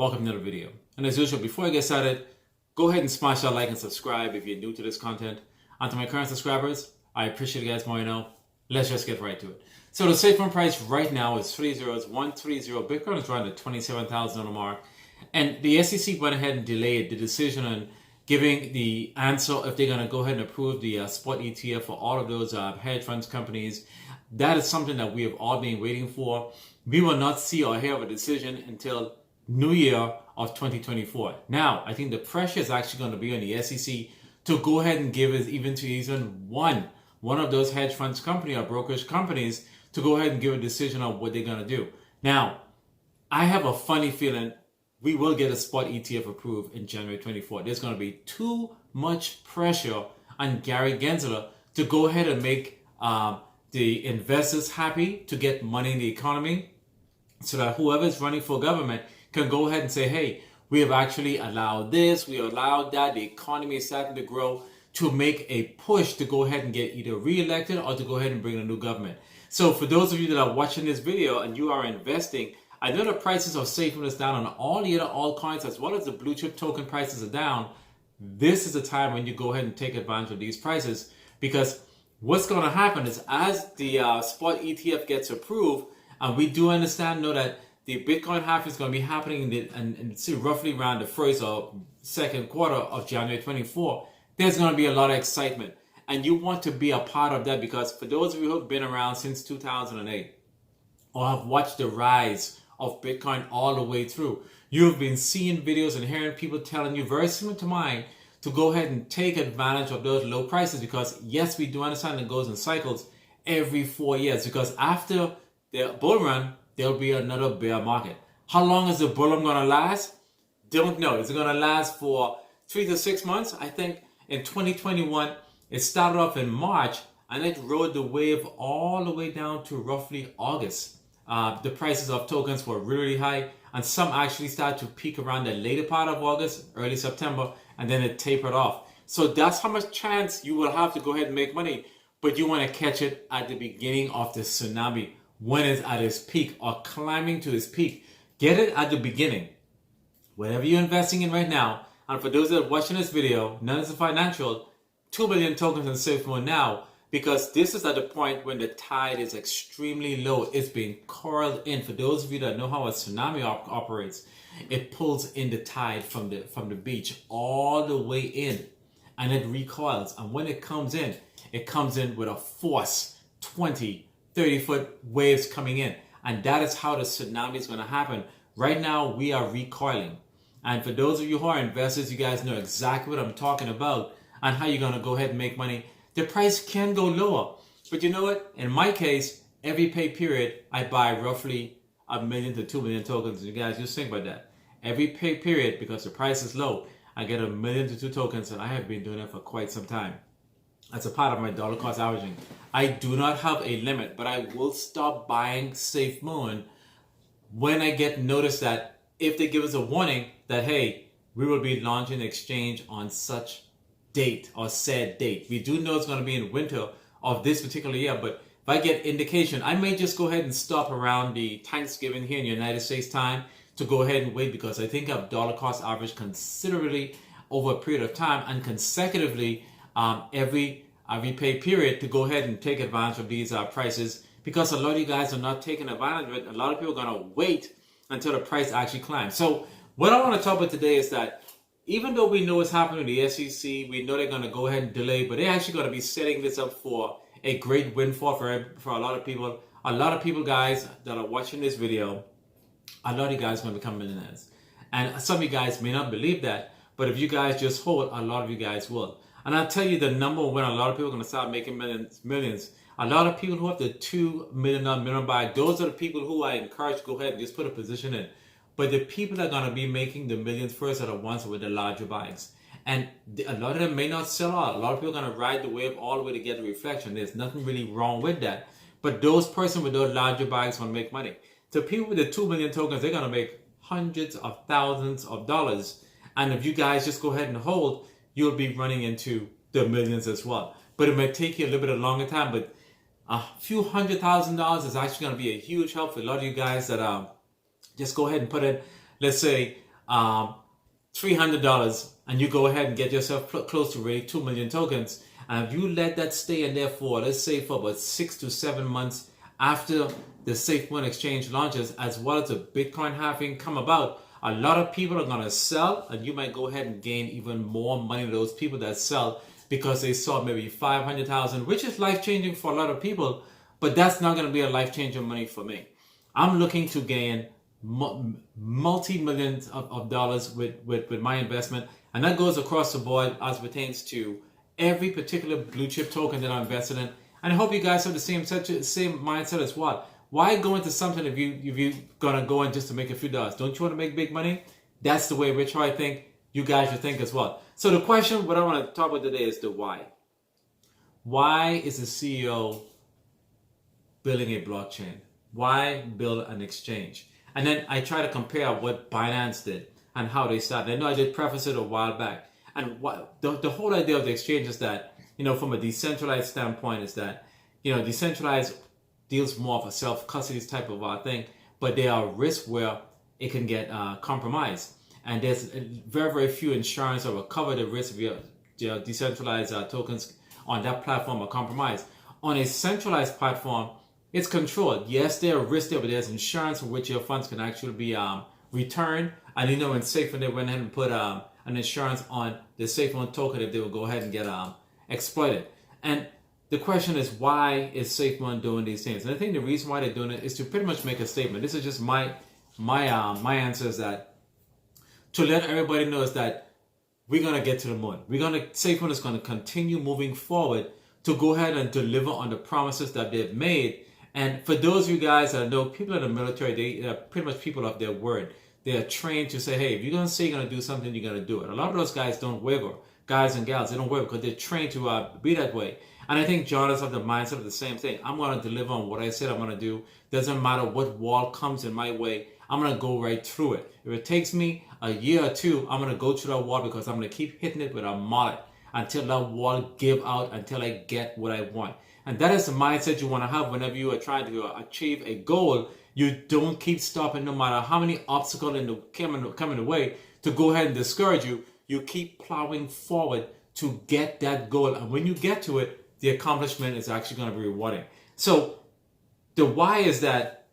welcome to another video. And as usual, before I get started, go ahead and smash that like and subscribe if you're new to this content. And to my current subscribers, I appreciate you guys more, Let's just get right to it. So the Safemoon price right now is 130. Bitcoin is around the $27,000 mark. And the SEC went ahead and delayed the decision on giving the answer if they're going to go ahead and approve the spot ETF for all of those hedge funds companies. That is something that we have all been waiting for. We will not see or hear of a decision until New Year of 2024. Now, I think the pressure is actually going to be on the SEC to go ahead and give us even one of those hedge funds company or brokerage companies to go ahead and give a decision on what they're going to do. Now, I have a funny feeling we will get a spot ETF approved in January 24. There's going to be too much pressure on Gary Gensler to go ahead and make the investors happy to get money in the economy so that whoever is running for government can go ahead and say, hey, we have actually allowed this, we allowed that, the economy is starting to grow, to make a push to go ahead and get either re-elected or to go ahead and bring a new government. So for those of you that are watching this video and you are investing, I know the prices of Safemoon is down on all the other altcoins as well as the blue chip token prices are down. This is the time when you go ahead and take advantage of these prices, because what's going to happen is as the spot ETF gets approved, and we do understand, know that the Bitcoin half is going to be happening in roughly around the first or second quarter of January 24. There's going to be a lot of excitement. And you want to be a part of that, because for those of you who have been around since 2008 or have watched the rise of Bitcoin all the way through, you have been seeing videos and hearing people telling you very similar to mine to go ahead and take advantage of those low prices, because yes, we do understand it goes in cycles every 4 years, because after the bull run, there'll be another bear market. How long is the bull run going to last? Don't know. Is it going to last for 3 to 6 months? I think in 2021, it started off in March and it rode the wave all the way down to roughly August. The prices of tokens were really high, and some actually started to peak around the later part of August, early September, and then it tapered off. So that's how much chance you will have to go ahead and make money, but you want to catch it at the beginning of the tsunami when it's at its peak or climbing to its peak. Get it at the beginning. Whatever you're investing in right now, and for those that are watching this video, none is financial, 2 million tokens in Safemoon now, because this is at the point when the tide is extremely low. It's being curled in. For those of you that know how a tsunami operates, it pulls in the tide from the beach all the way in, and it recoils. And when it comes in with a force, 20, 30-foot waves coming in. And that is how the tsunami is going to happen. Right now, we are recoiling. And for those of you who are investors, you guys know exactly what I'm talking about and how you're going to go ahead and make money. The price can go lower. But you know what? In my case, every pay period, I buy roughly 1 million to 2 million tokens. You guys just think about that. Every pay period, because the price is low, I get 1 million to 2 tokens, and I have been doing it for quite some time. That's a part of my dollar cost averaging. I do not have a limit, but I will stop buying Safemoon when I get notice that if they give us a warning that, hey, we will be launching the exchange on such date or said date. We do know it's going to be in winter of this particular year, but if I get indication, I may just go ahead and stop around the Thanksgiving here in the United States time to go ahead and wait, because I think I've dollar cost average considerably over a period of time and consecutively every pay period to go ahead and take advantage of these prices, because a lot of you guys are not taking advantage of it. A lot of people are going to wait until the price actually climbs. So what I want to talk about today is that even though we know what's happening to the SEC, we know they're going to go ahead and delay, but they're actually going to be setting this up for a great windfall for a lot of people. A lot of people, guys, that are watching this video, a lot of you guys are going to become millionaires. And some of you guys may not believe that, but if you guys just hold, a lot of you guys will. And I'll tell you the number when a lot of people are going to start making millions. A lot of people who have the $2 million minimum buy, those are the people who I encourage to go ahead and just put a position in. But the people that are going to be making the millions first are the ones with the larger buys. And a lot of them may not sell out. A lot of people are going to ride the wave all the way to get the reflection. There's nothing really wrong with that. But those persons with those larger buys want to make money. So people with the 2 million tokens, they're going to make hundreds of thousands of dollars. And if you guys just go ahead and hold, you'll be running into the millions as well. But it might take you a little bit of longer time. But a few $100,000 is actually going to be a huge help for a lot of you guys that just go ahead and put in, let's say, $300 and you go ahead and get yourself close to really 2 million tokens, and if you let that stay in there for, let's say, for about 6 to 7 months after the Safemoon exchange launches, as well as the Bitcoin halving come about, a lot of people are going to sell, and you might go ahead and gain even more money to those people that sell because they saw maybe 500,000, which is life-changing for a lot of people, but that's not going to be a life-changing money for me. I'm looking to gain multi-millions of dollars with my investment, and that goes across the board as pertains to every particular blue chip token that I'm invested in. And I hope you guys have the same mindset as well. Why go into something if you're gonna go in just to make a few dollars? Don't you want to make big money? That's the way which I think you guys should think as well. So the question, what I want to talk about today is the why. Why is the CEO building a blockchain? Why build an exchange? And then I try to compare what Binance did and how they started. I know I did preface it a while back. And what the whole idea of the exchange is that, from a decentralized standpoint, is that, decentralized deals more of a self-custody type of thing, but there are risks where it can get compromised. And there's very, very few insurance that will cover the risk of your decentralized tokens on that platform are compromised. On a centralized platform, it's controlled. Yes, there are risks there, but there's insurance for which your funds can actually be returned. And in Safemoon, they went ahead and put an insurance on the Safemoon token if they will go ahead and get exploited. And the question is, why is Safemoon doing these things? And I think the reason why they're doing it is to pretty much make a statement. This is just my answer, is that to let everybody know is that we're gonna get to the moon. Safemoon is gonna continue moving forward to go ahead and deliver on the promises that they've made. And for those of you guys that know, people in the military, they are pretty much people of their word. They are trained to say, hey, if you're going to say you're going to do something, you're going to do it. A lot of those guys don't waver. Guys and gals, they don't waver because they're trained to be that way. And I think John is of the mindset of the same thing. I'm going to deliver on what I said I'm going to do. Doesn't matter what wall comes in my way. I'm going to go right through it. If it takes me a year or two, I'm going to go through that wall because I'm going to keep hitting it with a mallet until that wall give out, until I get what I want. And that is the mindset you want to have whenever you are trying to achieve a goal. You don't keep stopping no matter how many obstacles come in the way to go ahead and discourage you. You keep plowing forward to get that goal. And when you get to it, the accomplishment is actually going to be rewarding. So the why is that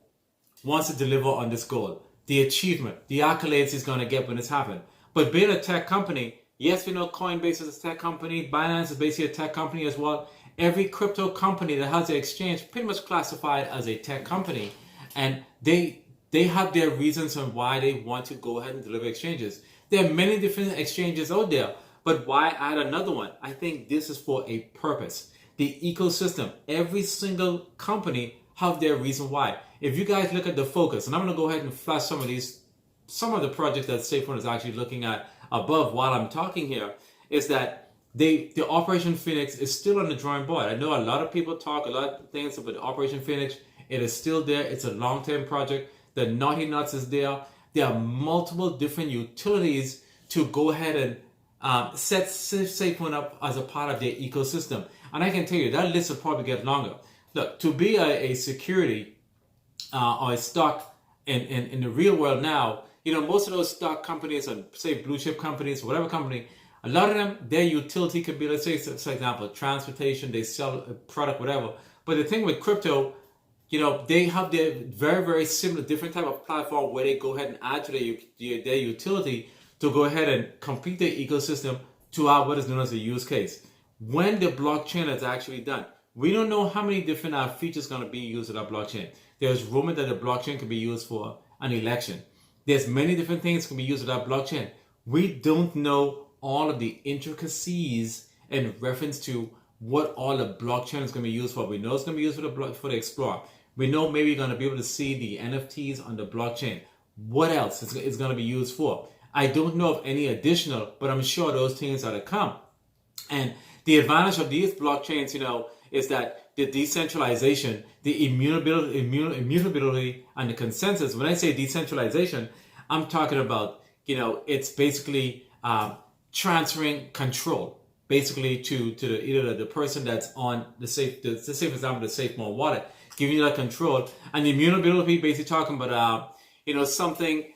wants to deliver on this goal. The achievement, the accolades he's going to get when it's happened. But being a tech company, yes, we know Coinbase is a tech company. Binance is basically a tech company as well. Every crypto company that has an exchange pretty much classified as a tech company. And they have their reasons on why they want to go ahead and deliver exchanges. There are many different exchanges out there, but why add another one? I think this is for a purpose. The ecosystem, every single company have their reason why. If you guys look at the focus, and I'm going to go ahead and flash some of the projects that Safemoon is actually looking at above while I'm talking here, is that the Operation Phoenix is still on the drawing board. I know a lot of people talk a lot of things about Operation Phoenix. It is still there. It's a long-term project. The Naughty Nuts is there. There are multiple different utilities to go ahead and set Safemoon up as a part of their ecosystem. And I can tell you, that list will probably get longer. Look, to be a security or a stock in the real world now, most of those stock companies, and say blue chip companies, whatever company, a lot of them, their utility could be, let's say, for example, transportation, they sell a product, whatever. But the thing with crypto, they have their very, very similar, different type of platform where they go ahead and add to their utility to go ahead and complete their ecosystem to have what is known as a use case. When the blockchain is actually done, we don't know how many different features going to be used with our blockchain. There's rumor that the blockchain can be used for an election. There's many different things can be used with our blockchain. We don't know all of the intricacies in reference to what all the blockchain is going to be used for. We know it's going to be used for the Explorer. We know maybe you're going to be able to see the NFTs on the blockchain. What else is going to be used for? I don't know of any additional, but I'm sure those things are to come. And the advantage of these blockchains, is that the decentralization, the immutability, and the consensus. When I say decentralization, I'm talking about, it's basically transferring control, basically to either the person that's on the safe example, the Safemoon wallet, giving you that control. And the immutability, basically talking about, something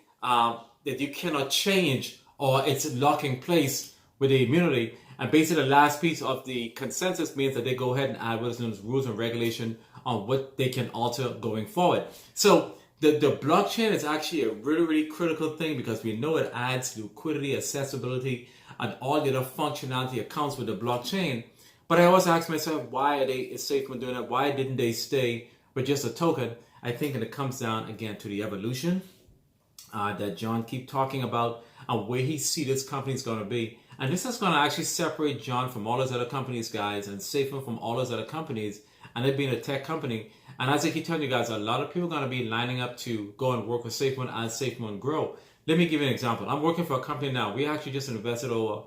that you cannot change, or it's locked in place with the immunity. And basically, the last piece of the consensus means that they go ahead and add what is known as rules and regulation on what they can alter going forward. So the blockchain is actually a really, really critical thing, because we know it adds liquidity, accessibility, and all the other functionality that comes with the blockchain. But I always ask myself, why is Safemoon doing that? Why didn't they stay with just a token? I think it comes down again to the evolution that John keep talking about, and where he see this company is going to be. And this is going to actually separate John from all his other companies, guys, and Safemoon from all his other companies, and it being a tech company. And as I keep telling you guys, a lot of people are going to be lining up to go and work with Safemoon as Safemoon grow. Let me give you an example. I'm working for a company now. We actually just invested over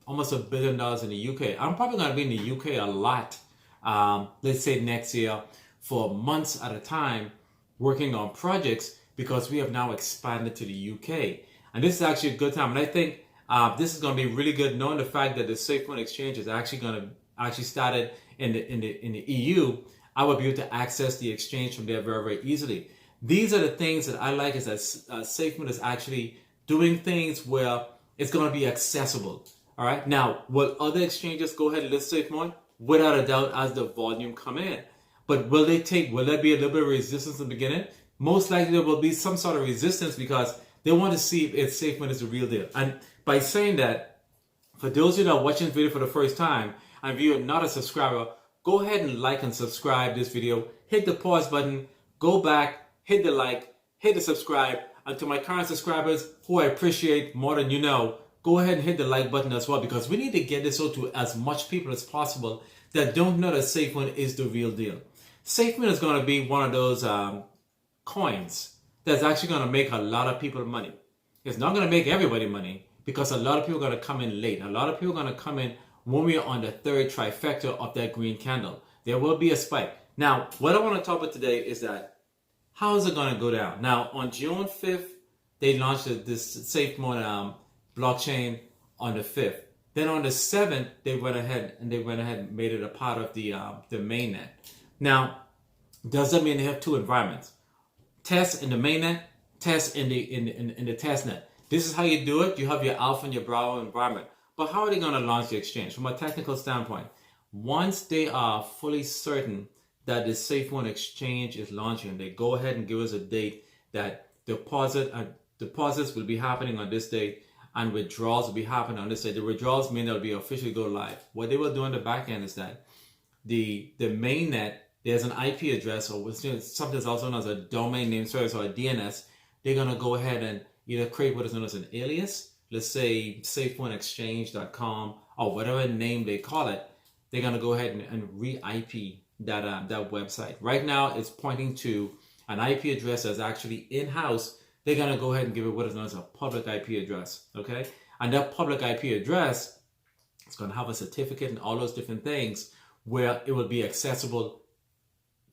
almost $1 billion in the UK. I'm probably going to be in the UK a lot, let's say next year, for months at a time, working on projects, because we have now expanded to the UK. And this is actually a good time. And I think this is going to be really good, knowing the fact that the Safemoon exchange is actually going to actually started in the EU. I will be able to access the exchange from there very, very easily. These are the things that I like, is that Safemoon is actually doing things where it's going to be accessible. All right. Now, will other exchanges go ahead and list Safemoon? Without a doubt, as the volume come in. But will there be a little bit of resistance in the beginning? Most likely there will be some sort of resistance, because they want to see if Safemoon is the real deal. And by saying that, for those of you that are watching this video for the first time, and if you're not a subscriber, go ahead and like and subscribe this video. Hit the pause button, go back, hit the like, hit the subscribe. And to my current subscribers, who I appreciate more than you know, go ahead and hit the like button as well, because we need to get this out to as much people as possible that don't know that Safemoon is the real deal. Safemoon is going to be one of those coins that's actually going to make a lot of people money. It's not going to make everybody money, because a lot of people are going to come in late. A lot of people are going to come in when we are on the third trifecta of that green candle. There will be a spike. Now, what I want to talk about today is that, how is it going to go down? Now, on June 5th, they launched this Safemoon blockchain on the 5th. Then on the 7th, they went ahead and made it a part of the mainnet. Now, does that mean they have two environments? Test in the mainnet, test in the testnet. This is how you do it. You have your alpha and your bravo environment. But how are they going to launch the exchange? From a technical standpoint, once they are fully certain that the Safemoon exchange is launching, they go ahead and give us a date that deposits will be happening on this date, and withdrawals will be happening on this date. The withdrawals mean they'll be officially go live. What they will do on the back end is that the mainnet, there's an IP address, or something that's also known as a domain name service, or a DNS. They're going to go ahead and either create what is known as an alias, let's say safemoonexchange.com, or whatever name they call it. They're going to go ahead and re-IP that website. Right now, it's pointing to an IP address that's actually in-house. They're going to go ahead and give it what is known as a public IP address, okay? And that public IP address is going to have a certificate and all those different things, where it will be accessible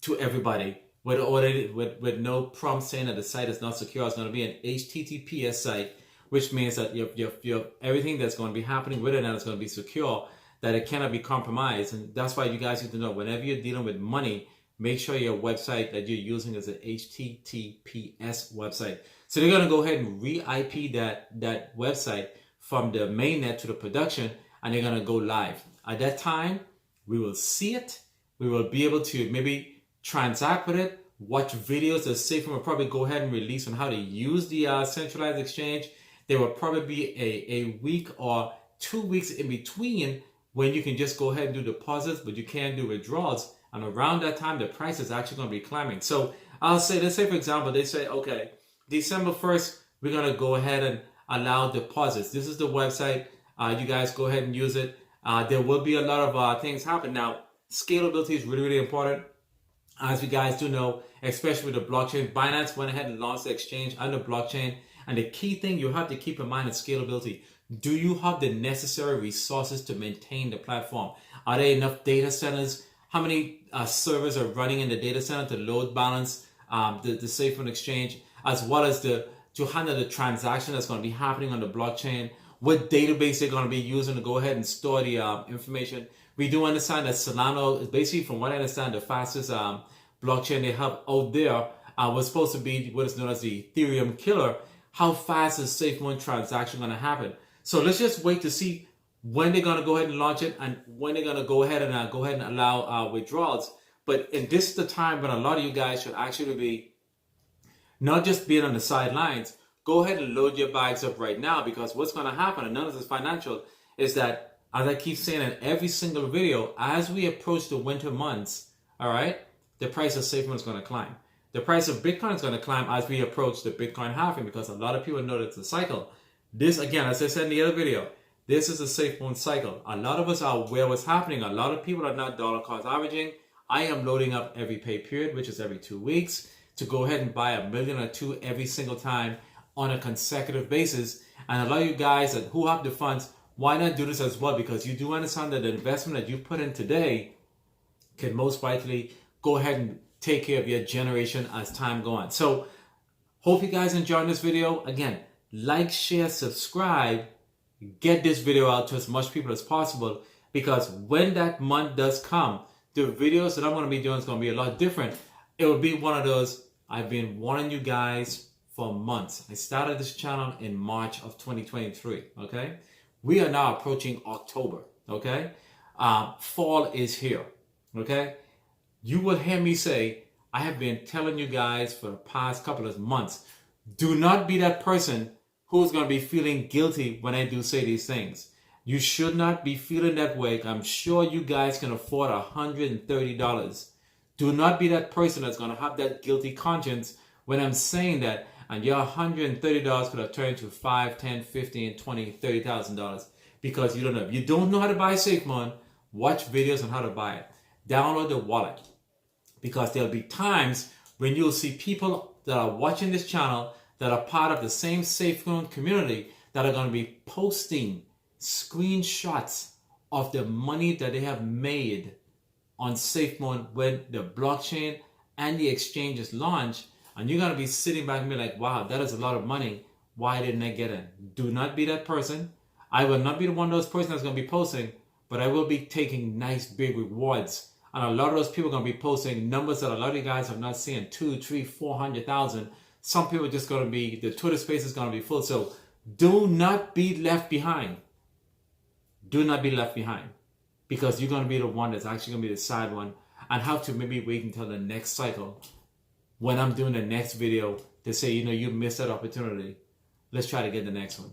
to everybody with no prompt saying that the site is not secure. It's going to be an HTTPS site, which means that your everything that's going to be happening with it now is going to be secure, that it cannot be compromised. And that's why you guys need to know, whenever you're dealing with money, make sure your website that you're using is an HTTPS website. So they're going to go ahead and re-IP that website from the mainnet to the production, and they're going to go live. At that time, we will see it. We will be able to maybe transact with it, watch videos that Safemoon will probably go ahead and release on how to use the centralized exchange. There will probably be a week or 2 weeks in between when you can just go ahead and do deposits, but you can't do withdrawals. And around that time, the price is actually going to be climbing. So let's say, for example, they say, okay, December 1st, we're going to go ahead and allow deposits. This is the website. You guys go ahead and use it. There will be a lot of things happen. Now, scalability is really, really important. As you guys do know, especially with the blockchain, Binance went ahead and launched the exchange on the blockchain. And the key thing you have to keep in mind is scalability. Do you have the necessary resources to maintain the platform? Are there enough data centers? How many servers are running in the data center to load balance the Safemoon exchange, as well as to handle the transaction that's going to be happening on the blockchain? What database they're going to be using to go ahead and store the information? We do understand that Solana is basically, from what I understand, the fastest blockchain they have out there was supposed to be what is known as the Ethereum killer. how fast is Safemoon transaction going to happen. So let's just wait to see when they're going to go ahead and launch it and when they're going to go ahead and allow withdrawals. But in this is the time when a lot of you guys should actually be not just being on the sidelines. Go ahead and load your bags up right now, because what's going to happen, and none of this is financial, is that, as I keep saying in every single video, as we approach the winter months, all right, the price of Safemoon is going to climb. The price of Bitcoin is going to climb as we approach the Bitcoin halving, because a lot of people know that it's a cycle. This, again, as I said in the other video, this is a Safemoon cycle. A lot of us are aware what's happening. A lot of people are not dollar cost averaging. I am loading up every pay period, which is every 2 weeks, to go ahead and buy $1 million or $2 million every single time on a consecutive basis. And a lot of you guys who have the funds, why not do this as well? Because you do understand that the investment that you put in today can most likely go ahead and take care of your generation as time goes on. So hope you guys enjoyed this video. Again, like, share, subscribe, get this video out to as much people as possible, because when that month does come, the videos that I'm going to be doing is going to be a lot different. It will be one of those, I've been warning you guys for months. I started this channel in March of 2023, okay? We are now approaching October, okay? Fall is here, okay? You will hear me say, I have been telling you guys for the past couple of months, do not be that person who's going to be feeling guilty when I do say these things. You should not be feeling that way. I'm sure you guys can afford $130. Do not be that person that's going to have that guilty conscience when I'm saying that, and your $130 could have turned to $5, $10, $15, $20, $30,000 because you don't know. If you don't know how to buy Safemoon, watch videos on how to buy it. Download the wallet, because there'll be times when you'll see people that are watching this channel that are part of the same Safemoon community that are going to be posting screenshots of the money that they have made on Safemoon when the blockchain and the exchanges launch, and you're going to be sitting back and be like, wow, that is a lot of money. Why didn't I get in? Do not be that person. I will not be the one of those persons that's going to be posting, but I will be taking nice big rewards. And a lot of those people are going to be posting numbers that a lot of you guys have not seen, 2, 3, 400,000. Some people are just going to be, the Twitter space is going to be full. So do not be left behind. Do not be left behind, because you're going to be the one that's actually going to be the side one and have to maybe wait until the next cycle when I'm doing the next video to say, you know, you missed that opportunity. Let's try to get the next one.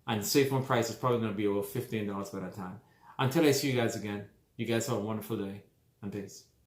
And Safemoon price is probably going to be over $15 by that time. Until I see you guys again, you guys have a wonderful day, and peace.